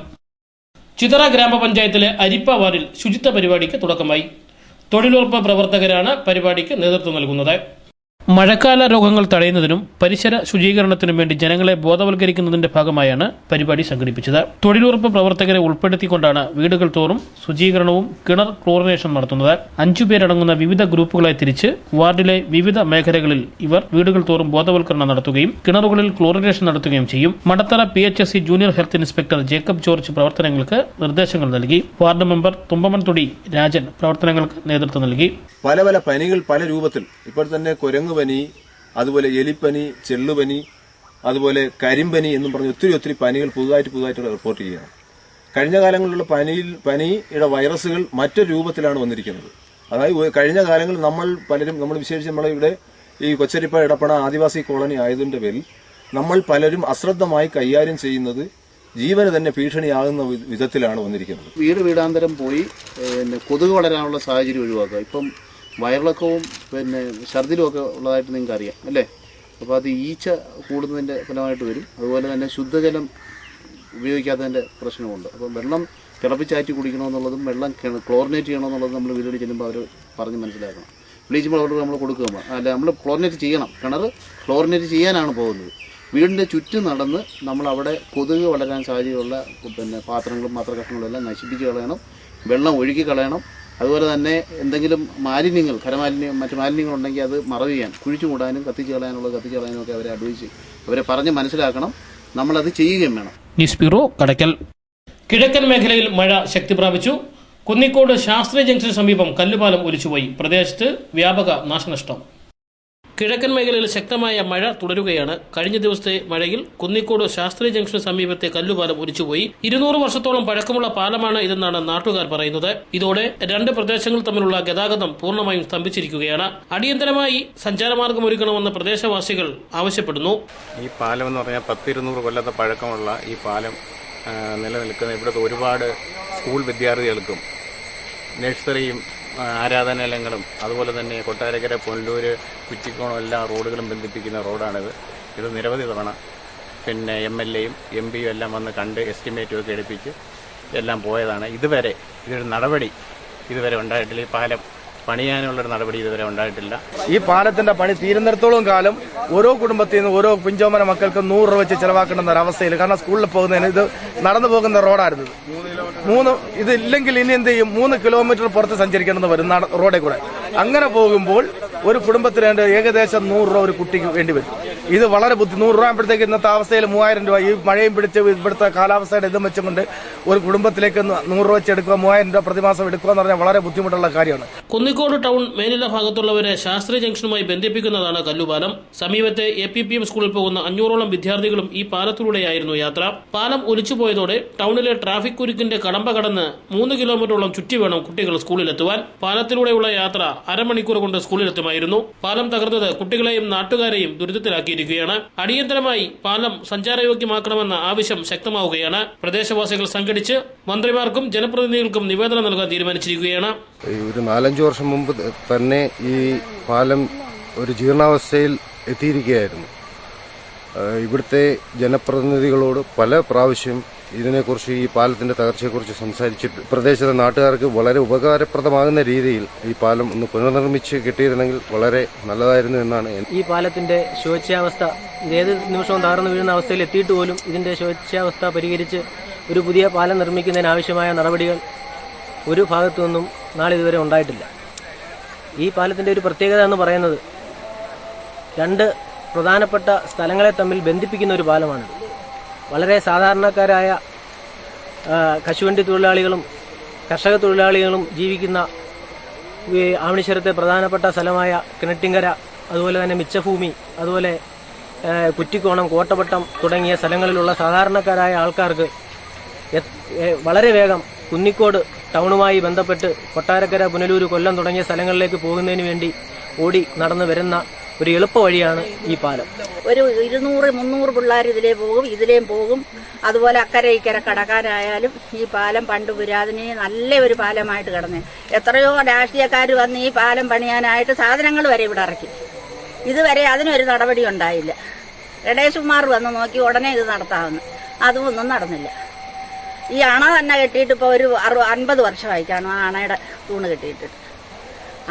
ചിതറ ഗ്രാമപഞ്ചായത്തിലെ അരിപ്പ വാർഡിൽ ശുചിത്വ പരിപാടിക്ക് തുടക്കമായി. തൊഴിലുറപ്പ് പ്രവർത്തകരാണ് പരിപാടിക്ക് നേതൃത്വം നൽകുന്നത്. മഴക്കാല രോഗങ്ങൾ തടയുന്നതിനും പരിസര ശുചീകരണത്തിനും വേണ്ടി ജനങ്ങളെ ബോധവൽക്കരിക്കുന്നതിന്റെ ഭാഗമായാണ് പരിപാടി സംഘടിപ്പിച്ചത്. തൊഴിലുറപ്പ് പ്രവർത്തകരെ ഉൾപ്പെടുത്തിക്കൊണ്ടാണ് വീടുകൾ തോറും ശുചീകരണവും കിണർ ക്ലോറിനേഷൻ നടത്തുന്നത്. 5 പേരടങ്ങുന്ന വിവിധ ഗ്രൂപ്പുകളായി തിരിച്ച് വാർഡിലെ വിവിധ മേഖലകളിൽ ഇവർ വീടുകൾ തോറും ബോധവൽക്കരണം നടത്തുകയും കിണറുകളിൽ ക്ലോറിനേഷൻ നടത്തുകയും ചെയ്യും. Madathara PHSC junior health inspector Jacob George പ്രവർത്തനങ്ങൾക്ക് നിർദ്ദേശങ്ങൾ നൽകി. വാർഡ് മെമ്പർ തുമ്പമൺതൊടി രാജൻ പ്രവർത്തനങ്ങൾക്ക് നേതൃത്വം നൽകി. പല പല പനികൾ പല രൂപത്തിൽ ഇപ്പോൾ തന്നെ കുരങ്ങ് പനി, അതുപോലെ എലിപ്പനി, ചെള്ളുപനി, അതുപോലെ കരിമ്പനി എന്നും പറഞ്ഞ് ഒത്തിരി പനികൾ പുതുതായിട്ട് റിപ്പോർട്ട് ചെയ്യുകയാണ്. കഴിഞ്ഞ കാലങ്ങളിലുള്ള പനിയുടെ വൈറസുകൾ മറ്റൊരു രൂപത്തിലാണ് വന്നിരിക്കുന്നത്. അതായത് കഴിഞ്ഞ കാലങ്ങളിൽ നമ്മൾ വിശേഷിച്ച് നമ്മളിവിടെ ഈ കൊച്ചരിപ്പ ഇടപ്പണ ആദിവാസി കോളനി ആയതിന്റെ പേരിൽ നമ്മൾ പലരും അശ്രദ്ധമായി കൈകാര്യം ചെയ്യുന്നത് ജീവന് തന്നെ ഭീഷണിയാകുന്ന വിധത്തിലാണ് വന്നിരിക്കുന്നത്. വീടാന്തരം പോയി കൊതുക് വളരാനുള്ള സാഹചര്യം ഒഴിവാക്കുക. ഇപ്പം വയറിളക്കവും ഛർദിലും ഒക്കെ ഉള്ളതായിട്ട് നിങ്ങൾക്ക് അറിയാം അല്ലേ? അപ്പോൾ അത് ഈച്ച കൂടുന്നതിൻ്റെ ഫലമായിട്ട് വരും. അതുപോലെ തന്നെ ശുദ്ധജലം ഉപയോഗിക്കാത്തതിൻ്റെ പ്രശ്നമുണ്ട്. അപ്പം വെള്ളം തിളപ്പിച്ചാറ്റി കുടിക്കണമെന്നുള്ളതും വെള്ളം ക്ലോറിനേറ്റ് ചെയ്യണമെന്നുള്ളതും നമ്മൾ വീടുകളിൽ ചെല്ലുമ്പോൾ അവർ പറഞ്ഞ് മനസ്സിലാക്കണം. ബ്ലീച്ചിങ് പൗഡർ നമ്മൾ കൊടുക്കുക അല്ല, നമ്മൾ ക്ലോറിനേറ്റ് ചെയ്യണം. കിണർ ക്ലോറിനേറ്റ് ചെയ്യാനാണ് പോകുന്നത്. വീടിൻ്റെ ചുറ്റും നടന്ന് നമ്മളവിടെ കൊതുക് വളരാൻ സാധ്യതയുള്ള പാത്രങ്ങളും പാത്രകഷ്ണങ്ങളും എല്ലാം നശിപ്പിച്ച് കളയണം. വെള്ളം ഒഴുക്കി കളയണം. അതുപോലെ തന്നെ എന്തെങ്കിലും മാലിന്യങ്ങൾ, മറ്റു മാലിന്യങ്ങളുണ്ടെങ്കിൽ അത് മറവ് ചെയ്യാൻ, കുഴിച്ചു മൂടാനും കത്തിച്ച് കളയാനുള്ളത് കത്തിച്ച് കളയാനും ഒക്കെ അവരെ അഡ്വൈസ് അവരെ പറഞ്ഞ് മനസ്സിലാക്കണം. നമ്മളത് ചെയ്യുകയും വേണം. News bureau, Kadakkal. കിഴക്കൻ മേഖലയിൽ മഴ ശക്തി പ്രാപിച്ചു. കുന്നിക്കോട് ശാസ്ത്രി ജംഗ്ഷന് സമീപം കല്ലുപാലം ഒലിച്ചുപോയി. പ്രദേശത്ത് വ്യാപക നാശനഷ്ടം. കിഴക്കൻ മേഖലയിൽ ശക്തമായ മഴ തുടരുകയാണ്. കഴിഞ്ഞ ദിവസത്തെ മഴയിൽ കുന്നിക്കോട് ശാസ്ത്രി ജംഗ്ഷന് സമീപത്തെ കല്ലുപാലം ഒലിച്ചുപോയി. 200 വർഷത്തോളം പഴക്കമുള്ള പാലമാണ് ഇതെന്നാണ് നാട്ടുകാർ പറയുന്നത്. ഇതോടെ രണ്ട് പ്രദേശങ്ങൾ തമ്മിലുള്ള ഗതാഗതം പൂർണ്ണമായും സ്തംഭിച്ചിരിക്കുകയാണ്. അടിയന്തരമായി സഞ്ചാരമാർഗം ഒരുക്കണമെന്ന് പ്രദേശവാസികൾ ആവശ്യപ്പെടുന്നു. ഈ പാലം എന്ന് പറഞ്ഞാൽ 10-200 കൊല്ലത്തെ പഴക്കമുള്ള ഈ പാലം നിലനിൽക്കുന്ന ഇവിടുത്തെ ഒരുപാട് സ്കൂൾ വിദ്യാർത്ഥികൾക്കും നഴ്സറിയും ആരാധനാലയങ്ങളും അതുപോലെ തന്നെ കൊട്ടാരക്കര, പൊന്നൂര്, കുറ്റിക്കോണം എല്ലാ റോഡുകളും ബന്ധിപ്പിക്കുന്ന റോഡാണിത്. ഇത് നിരവധി തവണ MLAയും MP എല്ലാം വന്ന് കണ്ട് എസ്റ്റിമേറ്റും ഒക്കെ എടുപ്പിച്ച് എല്ലാം പോയതാണ്. ഇതുവരെ ഇതൊരു നടപടി ഇതുവരെ ഉണ്ടായിട്ടില്ല. ഈ പാലം പണിയാനുള്ളൊരു നടപടി ഇതുവരെ ഉണ്ടായിട്ടില്ല. ഈ പാലത്തിന്റെ പണി തീരുന്നിടത്തോളം കാലം ഓരോ കുടുംബത്തിൽ നിന്ന് ഓരോ പിഞ്ചോമന മക്കൾക്ക് 100 രൂപ വെച്ച് ചെലവാക്കേണ്ട ഒരവസ്ഥയിൽ, കാരണം സ്കൂളിൽ പോകുന്നതിന് ഇത് നടന്നു പോകുന്ന റോഡായിരുന്നു. ഇത് ഇല്ലെങ്കിൽ ഇനി എന്ത് ചെയ്യും? 3 കിലോമീറ്റർ പുറത്ത് സഞ്ചരിക്കണമെന്ന് വരും റോഡിൽ കൂടെ. അങ്ങനെ പോകുമ്പോൾ ഒരു കുടുംബത്തിന് ഏകദേശം 100 രൂപ ഒരു കുട്ടിക്ക് വേണ്ടി വരും. ഇത് വളരെ 100 രൂപ ആകുമ്പോഴത്തേക്ക് ഇന്നത്തെ അവസ്ഥയിൽ 3000 രൂപ ഈ മഴയും പിടിച്ച് ഇവിടുത്തെ കാലാവസ്ഥയുടെ ഇതും വെച്ചുകൊണ്ട് ഒരു കുടുംബത്തിലേക്ക് 100 രൂപ വെച്ച് എടുക്കുക, 3000 രൂപ പ്രതിമാസം എടുക്കുക എന്ന് പറഞ്ഞാൽ വളരെ ബുദ്ധിമുട്ടുള്ള കാര്യമാണ്. കുന്നിക്കോട് ടൗൺ മേലില ഭാഗത്തുള്ളവരെ ശാസ്ത്രി ജംഗ്ഷനുമായി ബന്ധിപ്പിക്കുന്നതാണ് കല്ലുപാലം. സമീപത്തെ APPM സ്കൂളിൽ പോകുന്ന 500ഓളം വിദ്യാർത്ഥികളും ഈ പാലത്തിലൂടെയായിരുന്നു യാത്ര. പാലം ഒലിച്ചുപോയതോടെ ടൗണിലെ ട്രാഫിക് കുരുക്കിന്റെ കടമ്പ കടന്ന് 3 കിലോമീറ്ററോളം ചുറ്റി വേണം കുട്ടികൾ സ്കൂളിലെത്തുവാൻ. പാലത്തിലൂടെയുള്ള യാത്ര അരമണിക്കൂർ കൊണ്ട് സ്കൂളിലെത്തുമായിരുന്നു. പാലം തകർന്നത് കുട്ടികളെയും നാട്ടുകാരെയും ദുരിതത്തിലാക്കിയിരിക്കുകയാണ്. അടിയന്തരമായി പാലം സഞ്ചാരയോഗ്യമാക്കണമെന്ന ആവശ്യം ശക്തമാവുകയാണ്. പ്രദേശവാസികൾ സംഘടിച്ച് മന്ത്രിമാർക്കും ജനപ്രതിനിധികൾക്കും നിവേദനം നൽകാൻ തീരുമാനിച്ചിരിക്കുകയാണ്. ഒരു 4-5 വർഷം മുമ്പ് തന്നെ ഈ പാലം ഒരു ജീർണാവസ്ഥയിൽ എത്തിയിരിക്കുകയായിരുന്നു. ഇവിടുത്തെ ജനപ്രതിനിധികളോട് പല പ്രാവശ്യം ഇതിനെക്കുറിച്ച്, ഈ പാലത്തിന്റെ തകർച്ചയെക്കുറിച്ച് സംസാരിച്ചിട്ട് പ്രദേശത്തെ നാട്ടുകാർക്ക് വളരെ ഉപകാരപ്രദമാകുന്ന രീതിയിൽ ഈ പാലം ഒന്ന് പുനർനിർമ്മിച്ച് കിട്ടിയിരുന്നെങ്കിൽ വളരെ നല്ലതായിരുന്നു എന്നാണ്. ഈ പാലത്തിന്റെ ശോച്യാവസ്ഥ ഏത് നിമിഷവും തകർന്നു വീഴുന്ന അവസ്ഥയിൽ എത്തിയിട്ട് പോലും ഇതിന്റെ ശോച്യാവസ്ഥ പരിഹരിച്ച് ഒരു പുതിയ പാലം നിർമ്മിക്കുന്നതിനാവശ്യമായ നടപടികൾ ഒരു ഭാഗത്തു നിന്നും നാളിതുവരെ ഉണ്ടായിട്ടില്ല. ഈ പാലത്തിന്റെ ഒരു പ്രത്യേകത എന്ന് പറയുന്നത് 2 പ്രധാനപ്പെട്ട സ്ഥലങ്ങളെ തമ്മിൽ ബന്ധിപ്പിക്കുന്ന ഒരു പാലമാണ്. വളരെ സാധാരണക്കാരായ കശുവണ്ടി തൊഴിലാളികളും കർഷക തൊഴിലാളികളും ജീവിക്കുന്ന ആവണിശ്വരത്തെ പ്രധാനപ്പെട്ട സ്ഥലമായ കിണറ്റിങ്കര, അതുപോലെ തന്നെ മിച്ചഭൂമി, അതുപോലെ കുറ്റിക്കോണം, കോട്ടപ്പട്ടം തുടങ്ങിയ സ്ഥലങ്ങളിലുള്ള സാധാരണക്കാരായ ആൾക്കാർക്ക് വളരെ വേഗം കുന്നിക്കോട് ടൗണുമായി ബന്ധപ്പെട്ട് കൊട്ടാരക്കര, പുനലൂർ, കൊല്ലം തുടങ്ങിയ സ്ഥലങ്ങളിലേക്ക് പോകുന്നതിന് വേണ്ടി ഓടി നടന്നു വരുന്ന ഒരു എളുപ്പ വഴിയാണ് ഈ പാലം. ഒരു 200-300 പിള്ളേർ ഇതിലേയും പോകും. അതുപോലെ അക്കരെ ഇക്കര കടക്കാരായാലും ഈ പാലം പണ്ട് പുരാതന നല്ല ഒരു പാലമായിട്ട് കിടന്നേ. എത്രയോ രാഷ്ട്രീയക്കാർ വന്ന് ഈ പാലം പണിയാനായിട്ട് സാധനങ്ങൾ വരെ ഇവിടെ ഇറക്കി. ഇതുവരെ അതിനൊരു നടപടി ഉണ്ടായില്ല. ഗണേഷ്കുമാർ വന്ന് നോക്കി ഉടനെ ഇത് നടത്താമെന്ന്, അതുമൊന്നും നടന്നില്ല. ഈ അണ തന്നെ കെട്ടിയിട്ട് ഇപ്പോൾ ഒരു 50 വർഷമായി കാണും ആ അണയുടെ തൂണ് കെട്ടിയിട്ടിട്ട്.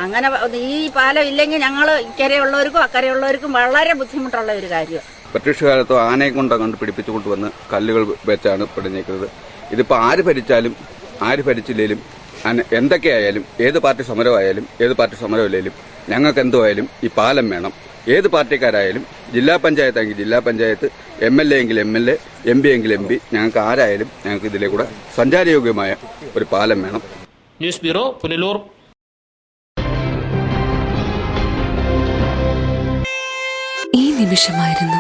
അങ്ങനെ ഈ പാലം ഇല്ലെങ്കിൽ ഞങ്ങൾ ഇക്കരെയുള്ളവർക്കും അക്കരെയുള്ളവർക്കും വളരെ ബുദ്ധിമുട്ടുള്ള ഒരു കാര്യമാണ്. ബ്രിട്ടീഷ് കാലത്തോ ആനയെ കൊണ്ടോ പിടിപ്പിച്ചു കൊണ്ടുവന്ന് കല്ലുകൾ വെച്ചാണ് പിടിഞ്ഞേക്കുന്നത്. ഇതിപ്പോൾ ആര് ഭരിച്ചാലും ആര് ഭരിച്ചില്ലെങ്കിലും എന്തൊക്കെയായാലും, ഏത് പാർട്ടി സമരമായാലും ഏത് പാർട്ടി സമരമില്ലെങ്കിലും ഞങ്ങൾക്ക് എന്തുമായാലും ഈ പാലം വേണം. ഏത് പാർട്ടിക്കാരായാലും, ജില്ലാ പഞ്ചായത്തെങ്കിൽ ജില്ലാ പഞ്ചായത്ത്, MLA എങ്കിൽ MLA, MP എങ്കിൽ MP, ഞങ്ങൾക്ക് ആരായാലും ഞങ്ങൾക്ക് ഇതിലെ കൂടെ സഞ്ചാരയോഗ്യമായ ഒരു പാലം വേണം. News bureau, Punalur. ഈ നിമിഷമായിരുന്നു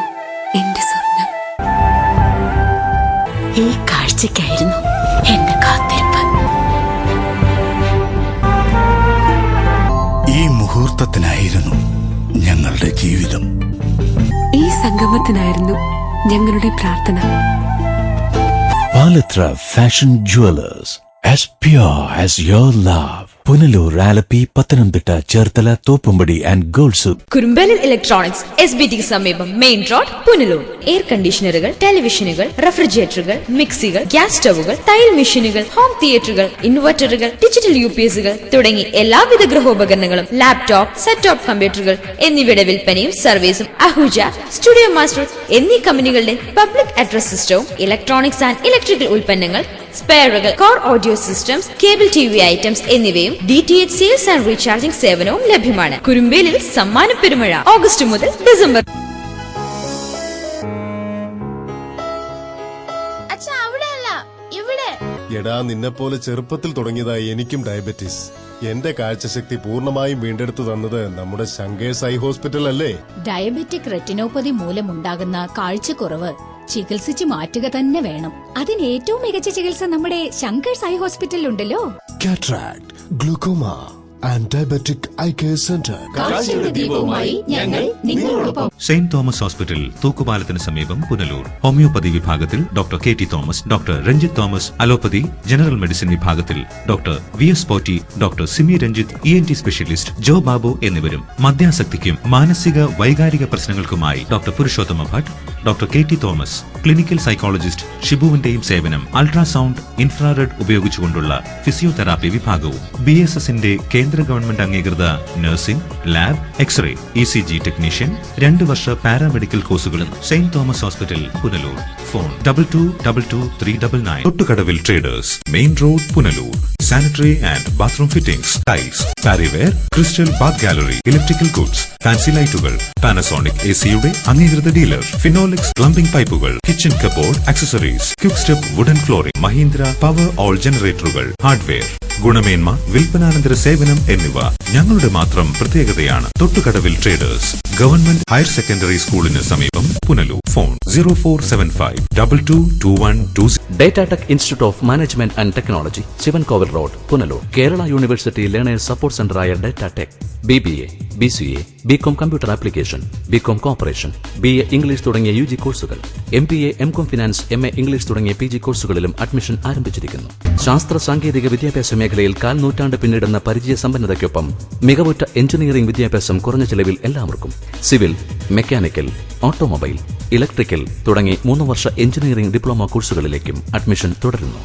എന്റെ സ്വപ്നം. ഈ കാഴ്ചയ്ക്കായിരുന്നു എന്റെ കാത്തിരിപ്പ്. ഈ മുഹൂർത്തത്തിനായിരുന്നു ഞങ്ങളുടെ ജീവിതം. ഈ സംഗമത്തിനായിരുന്നു ഞങ്ങളുടെ പ്രാർത്ഥന. Alatra Fashion Jewelers, as pure as your love. Punalur, Alleppey, Pathanamthitta, Cherthala, Thoppumpady and gold. Kurumbelil electronics SBT സമീപം മെയിൻ റോഡ് പുനലൂർ. എയർ കണ്ടീഷണറുകൾ, ടെലിവിഷനുകൾ, റെഫ്രിജറേറ്ററുകൾ, മിക്സികൾ, ഗ്യാസ് സ്റ്റവുകൾ, തയ്യൽ മെഷീനുകൾ, ഹോം തിയേറ്ററുകൾ, ഇൻവെർട്ടറുകൾ, ഡിജിറ്റൽ UPSകൾ തുടങ്ങി എല്ലാവിധ ഗൃഹോപകരണങ്ങളും, ലാപ്ടോപ്പ്, സെറ്റ് ടോപ്പ് കമ്പ്യൂട്ടറുകൾ എന്നിവയുടെ വിൽപ്പനയും സർവീസും അഹുജ, സ്റ്റുഡിയോ മാസ്റ്റർ എന്നീ കമ്പനികളുടെ പബ്ലിക് അഡ്രസ് സിസ്റ്റവും ഇലക്ട്രോണിക്സ് ആൻഡ് ഇലക്ട്രിക്കൽ ഉൽപ്പന്നങ്ങൾ, സ്പെയറുകൾ, core audio systems, cable TV items എന്നിവയും DTH സെയിൽസ് ആൻഡ് റീചാർജിംഗ് സേവനവും ലഭ്യമാണ്. കുറുമ്പേലിൽ സമ്മാന പെരുമഴ ഓഗസ്റ്റ് മുതൽ ഡിസംബർ. എടാ, നിന്നെപ്പോലെ ചെറുപ്പത്തിൽ തുടങ്ങിയതായി എനിക്കും ഡയബറ്റീസ്. എന്റെ കാഴ്ചശക്തി പൂർണ്ണമായും വീണ്ടെടുത്തു തന്നത് നമ്മുടെ ശങ്കേഴ്സ് ഐ ഹോസ്പിറ്റൽ അല്ലേ? ഡയബറ്റിക് റെറ്റിനോപ്പതി മൂലമുണ്ടാകുന്ന കാഴ്ചക്കുറവ് ചികിത്സിച്ച് മാറ്റുക തന്നെ വേണം. അതിന് ഏറ്റവും മികച്ച ചികിത്സ നമ്മുടെ ശങ്കേഴ്സ് ഐ ഹോസ്പിറ്റലിലുണ്ടല്ലോ. Cataract, glaucoma and diabetic eye care centre. Saint Thomas hospital, തൂക്കുപാലത്തിന് സമീപം, പുനലൂർ. ഹോമിയോപ്പതി വിഭാഗത്തിൽ doctor KT Thomas, doctor Ranjith Thomas. Allopathy general medicine വിഭാഗത്തിൽ doctor VS Potti, doctor Simi Ranjith ENT specialist, Jo Babu എന്നിവരും. മദ്യാസക്തിക്കും മാനസിക വൈകാരിക പ്രശ്നങ്ങൾക്കുമായി doctor Purushothama Bhatt, doctor KT Thomas. Clinical psychologist ഷിബുവിന്റെയും സേവനം. അൾട്രാസൗണ്ട്, ഇൻഫ്രാറെഡ് ഉപയോഗിച്ചുകൊണ്ടുള്ള ഫിസിയോതെറാപ്പി വിഭാഗവും. BSSന്റെ കേന്ദ്ര ഗവൺമെന്റ് അംഗീകൃത nursing, lab, x ray, ECG technician, 2 വർഷ പാരാമെഡിക്കൽ കോഴ്സുകളും. Saint Thomas hospital, Punalur. Phone 222239. Thottukadavil traders, main road, Punalur. Sanitary and bathroom fittings, tiles, Parryware, crystal bath gallery, electrical goods, fancy ലൈറ്റുകൾ, Panasonic ACയുടെ അംഗീകൃത ഡീലർ. ഫിനോലിക്സ് പ്ലംബിംഗ് പൈപ്പുകൾ, kitchen cupboard, accessories, quick step wooden flooring, Mahindra Powerol ജനറേറ്ററുകൾ, hardware. ഗുണമേന്മ, വിൽപ്പനാനന്തര സേവനം എന്നിവ ഞങ്ങളുടെ മാത്രം പ്രത്യേകതയാണ്. Thottukadavil traders, government higher secondary സ്കൂളിന് സമീപം, Punalur. Phone 0475222120. Datatech institute of management and technology, Sivankovil road, Punalur. Kerala university learners support സെന്ററായ Datatech BBA, BCA, BCom computer application, BCom corporation, BA English തുടങ്ങിയ UG കോഴ്സുകൾ, MBA, MCom finance, MA English തുടങ്ങിയ PG കോഴ്സുകളിലും admission ആരംഭിച്ചിരിക്കുന്നു. ശാസ്ത്ര സാങ്കേതിക വിദ്യാഭ്യാസ മേഖലയിൽ 4 നൂറ്റാണ്ട് പിന്നിടുന്ന പരിചയ സമ്പന്നതയ്ക്കൊപ്പം മികവുറ്റ എഞ്ചിനീയറിംഗ് വിദ്യാഭ്യാസം കുറഞ്ഞ ചെലവിൽ എല്ലാവർക്കും. സിവിൽ, മെക്കാനിക്കൽ, ഓട്ടോമൊബൈൽ, ഇലക്ട്രിക്കൽ തുടങ്ങി 3 വർഷ എഞ്ചിനീയറിംഗ് ഡിപ്ലോമ കോഴ്സുകളിലേക്കും അഡ്മിഷൻ തുടരുന്നു.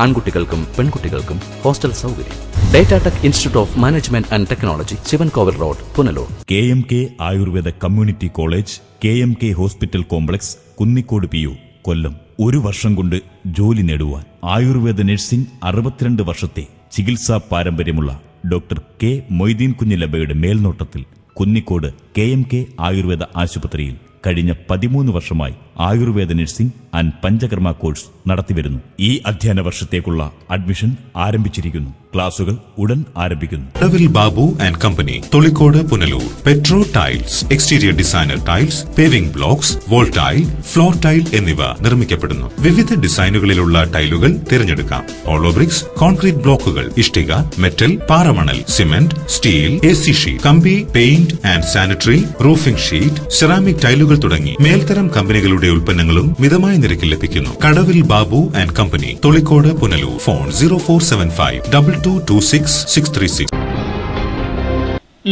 ആൺകുട്ടികൾക്കും പെൺകുട്ടികൾക്കും ഹോസ്റ്റൽ സൗകര്യം. Datatech institute of management and technology, Sivankovil road, Punalur. KMK Ayurveda community college, KMK hospital complex, Kunnicode PU, Kollam. 1 വർഷം കൊണ്ട് ജോലി നേടുവാൻ ആയുർവേദ നഴ്സിംഗ് 62 വർഷത്തെ ചികിത്സാ പാരമ്പര്യമുള്ള ഡോക്ടർ K മൊയ്തീൻ കുഞ്ഞിലബയുടെ മേൽനോട്ടത്തിൽ കുന്നിക്കോട് KMK ആയുർവേദ ആശുപത്രിയിൽ കഴിഞ്ഞ 13 വർഷമായി Ayurveda nursing and Panchakarma course നടത്തിവരുന്നു. ഈ അധ്യയന വർഷത്തേക്കുള്ള അഡ്മിഷൻ ആരംഭിച്ചിരിക്കുന്നു. ക്ലാസുകൾ ഉടൻ ആരംഭിക്കുന്നു. Kadavil Babu and company, Tholicode, Punalur. Petro tiles, exterior designer tiles, paving blocks, wall tile, floor tile എന്നിവ നിർമ്മിക്കപ്പെടുന്നു. വിവിധ ഡിസൈനുകളിലുള്ള ടൈലുകൾ തിരഞ്ഞെടുക്കാം. ഓളോ ബ്രിക്സ്, കോൺക്രീറ്റ് ബ്ലോക്കുകൾ, ഇഷ്ടിക, മെറ്റൽ, പാറമണൽ, സിമന്റ്, സ്റ്റീൽ, AC ഷീറ്റ്, കമ്പി, paint and sanitary, roofing sheet, ceramic ടൈലുകൾ തുടങ്ങി മേൽത്തരം കമ്പനികളുടെ ഉൽപ്പന്നങ്ങളും മിതമായ നിരക്കിൽ ലഭിക്കുന്നു. Kadavil Babu and company, Tholicode, Punalur. Phone 0475222636.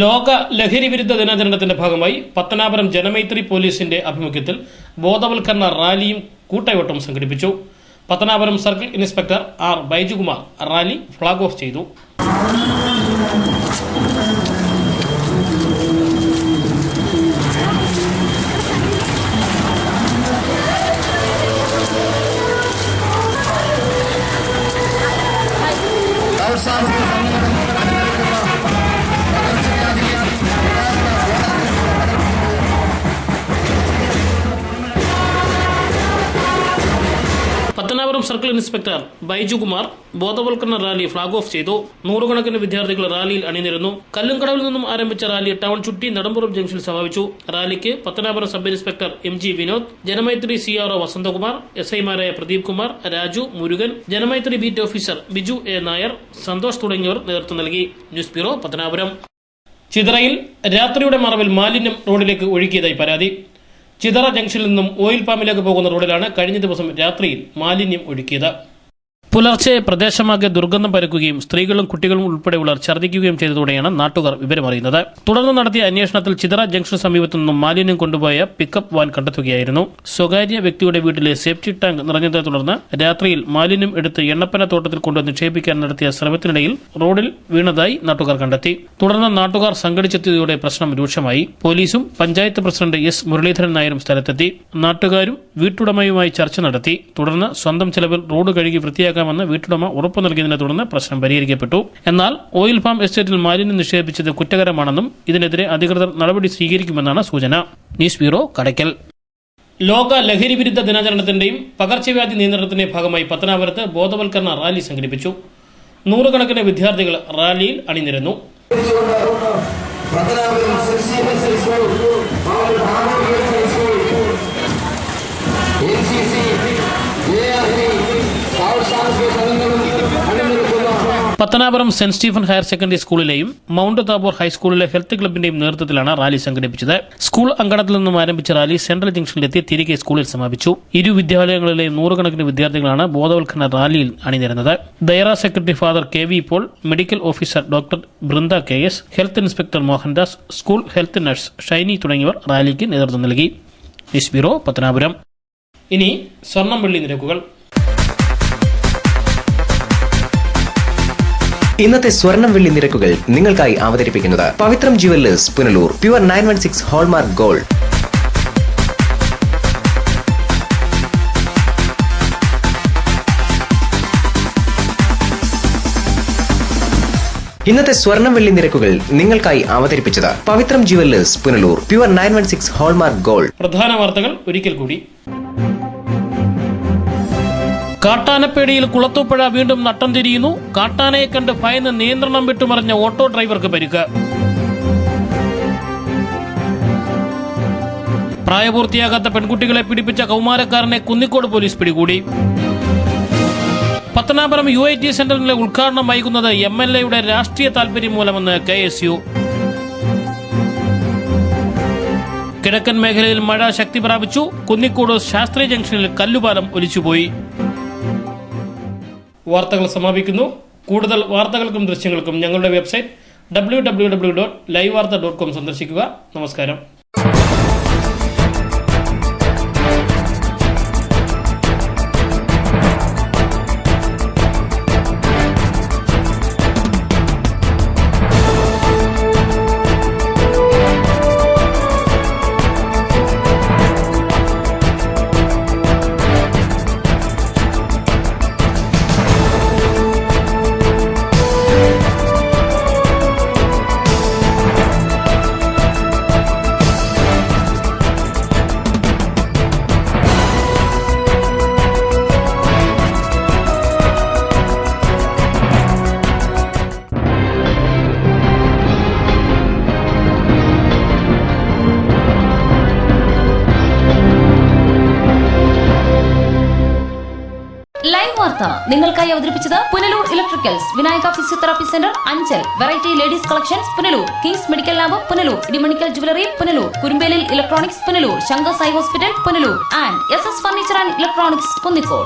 ലോക ലഹരി വിരുദ്ധ ദിനാചരണത്തിന്റെ ഭാഗമായി പത്തനാപുരം ജനമൈത്രി പോലീസിന്റെ ആഭിമുഖ്യത്തിൽ ബോധവൽക്കരണ റാലിയും കൂട്ടയോട്ടവും സംഘടിപ്പിച്ചു. Pathanapuram circle inspector R. Baiju Kumar rally flag off ചെയ്തു. പത്തനാപുരം സർക്കിൾ ഇൻസ്പെക്ടർ ബൈജുകുമാർ ബോധവൽക്കരണ റാലി ഫ്ളാഗ് ഓഫ് ചെയ്തു. 100 കണക്കിന് വിദ്യാർത്ഥികൾ റാലിയിൽ അണിനിരന്നു. കല്ലുംകടവിൽ നിന്നും ആരംഭിച്ച റാലി ടൗൺ ചുറ്റി നെടുമ്പുറം ജംഗ്ഷനിൽ സമാപിച്ചു. റാലിക്ക് Pathanapuram sub inspector MG Vinod, Janamaithri CRO Vasanthakumar, SI മാരായ Pradeep Kumar, Raju, Murugan, Janamaithri beat officer Biju A. Nair, Santhosh തുടങ്ങിയവർ നേതൃത്വം നൽകി. News bureau, Pathanapuram. ചിതറയിൽ രാത്രിയുടെ മറവിൽ മാലിന്യം റോഡിലേക്ക് ഒഴുക്കിയതായി പരാതി. ചിതറ ജംഗ്ഷനിൽ നിന്നും ഓയിൽ പാമിലേക്ക് പോകുന്ന റോഡിലാണ് കഴിഞ്ഞ ദിവസം രാത്രിയിൽ മാലിന്യം ഒഴുക്കിയത്. പുലർച്ചെ പ്രദേശമാകെ ദുർഗന്ധം പരക്കുകയും സ്ത്രീകളും കുട്ടികളും ഉൾപ്പെടെയുള്ളവർ ഛർദ്ദിക്കുകയും ചെയ്തതോടെയാണ് നാട്ടുകാർ വിവരമറിയുന്നത്. തുടർന്ന് നടത്തിയ അന്വേഷണത്തിൽ ചിതറ ജംഗ്ഷൻ സമീപത്തു നിന്നും മാലിന്യം കൊണ്ടുപോയ പിക്കപ്പ് വാൻ കണ്ടെത്തുകയായിരുന്നു. സ്വകാര്യ വ്യക്തിയുടെ വീട്ടിലെ സേഫ്റ്റി ടാങ്ക് നിറഞ്ഞതിനെ തുടർന്ന് രാത്രിയിൽ മാലിന്യം എടുത്ത് എണ്ണപ്പന തോട്ടത്തിൽ കൊണ്ട് നിക്ഷേപിക്കാൻ നടത്തിയ ശ്രമത്തിനിടയിൽ റോഡിൽ വീണതായി നാട്ടുകാർ കണ്ടെത്തി. തുടർന്ന് നാട്ടുകാർ സംഘടിച്ചെത്തിയതോടെ പ്രശ്നം രൂക്ഷമായി. പോലീസും പഞ്ചായത്ത് പ്രസിഡന്റ് എസ് മുരളീധരൻ നായരും സ്ഥലത്തെത്തി. നാട്ടുകാരും വീട്ടുടമയുമായി ചർച്ച നടത്തി. തുടർന്ന് സ്വന്തം ചെലവിൽ റോഡ് കഴുകി വൃത്തിയാക്കാൻ വീട്ടുടമ ഉറപ്പു നൽകിയതിനെ തുടർന്ന് പ്രശ്നം പരിഹരിക്കപ്പെട്ടു. എന്നാൽ ഓയിൽ പാം എസ്റ്റേറ്റിൽ മാലിന്യം നിക്ഷേപിച്ചത് കുറ്റകരമാണെന്നും ഇതിനെതിരെ അധികൃതർ നടപടി സ്വീകരിക്കുമെന്നാണ് സൂചന. News bureau, Kadakkal. ലോക ലഹരി വിരുദ്ധ ദിനാചരണത്തിന്റെയും പകർച്ചവ്യാധി നിയന്ത്രണത്തിന്റെയും ഭാഗമായി പത്തനാപുരത്ത് ബോധവൽക്കരണ റാലി സംഘടിപ്പിച്ചു. 100 കണക്കിന് വിദ്യാർത്ഥികൾ റാലിയിൽ അണിനിരന്നു. Pathanapuram saint Stephen higher secondary സ്കൂളിലെയും മൗണ്ട് താബോർ ഹൈസ്കൂളിലെ ഹെൽത്ത് ക്ലബിന്റെയും നേതൃത്വത്തിലാണ് റാലി സംഘടിപ്പിച്ചത്. സ്കൂൾ അങ്കണത്തിൽ നിന്നും ആരംഭിച്ച റാലി സെൻട്രൽ ജംഗ്ഷനിലെത്തി തിരികെ സ്കൂളിൽ സമാപിച്ചു. ഇരു വിദ്യാലയങ്ങളിലെയും 100 കണക്കിന് വിദ്യാർത്ഥികളാണ് ബോധവൽക്കരണ റാലിയിൽ അണിനിരന്നത്. ദയറ secretary father K V Paul, medical officer doctor Brinda K S, health inspector Mohandas, school health nurse Shiny തുടങ്ങിയവർ റാലിക്ക് നേതൃത്വം നൽകി. News bureau, Pathanapuram. ഇനി സ്വർണം വെള്ളി നിരക്കുകൾ. ഇന്നത്തെ സ്വർണം വെള്ളി നിരക്കുകൾ നിങ്ങൾക്കായി അവതരിപ്പിക്കുന്നത് Pavithram jewellers Punalur. Pure 916 hallmark gold. ഇന്നത്തെ സ്വർണം വെള്ളി നിരക്കുകൾ നിങ്ങൾക്കായി അവതരിപ്പിച്ചത് Pavithram jewellers Punalur. Pure 916 hallmark gold. പ്രധാന വാർത്തകൾ ഒരിക്കൽ കൂടി. കാട്ടാനപ്പേടിയിൽ കുളത്തൂപ്പുഴ വീണ്ടും നട്ടം തിരിയുന്നു. കാട്ടാനയെ കണ്ട് ഭയന്ന് നിയന്ത്രണം വിട്ടുമറിഞ്ഞ ഓട്ടോ ഡ്രൈവർക്ക് പരിക്ക്. പ്രായപൂർത്തിയാകാത്ത പെൺകുട്ടികളെ പീഡിപ്പിച്ച കൗമാരക്കാരനെ കുന്നിക്കോട് പോലീസ് പിടികൂടി. പത്തനാപുരം UIT സെന്ററിലെ ഉദ്ഘാടനം വൈകുന്നത് MLAയുടെ രാഷ്ട്രീയ താൽപര്യം മൂലമെന്ന് KSU. കിഴക്കൻ മേഖലയിൽ മഴ ശക്തി പ്രാപിച്ചു. കുന്നിക്കോട് ശാസ്ത്രി ജംഗ്ഷനിൽ കല്ലുപാലം ഒലിച്ചുപോയി. വാർത്തകൾ സമാപിക്കുന്നു. കൂടുതൽ വാർത്തകൾക്കും ദൃശ്യങ്ങൾക്കും ഞങ്ങളുടെ വെബ്സൈറ്റ് www.livevarta.com സന്ദർശിക്കുക. നമസ്കാരം. ലൈവ് വാർത്ത നിങ്ങൾക്കായി അവതരിപ്പിച്ചത് Punalur electricals, Vinayaka physiotherapy centre, Anchal, variety ladies collections Punalur, kings medical lab Punalur, Idimannickal jewellery Punalur, Kurumbelil electronics Punalur, Shankar Sai hospital Punalur and SS furniture and electronics Kunnicode.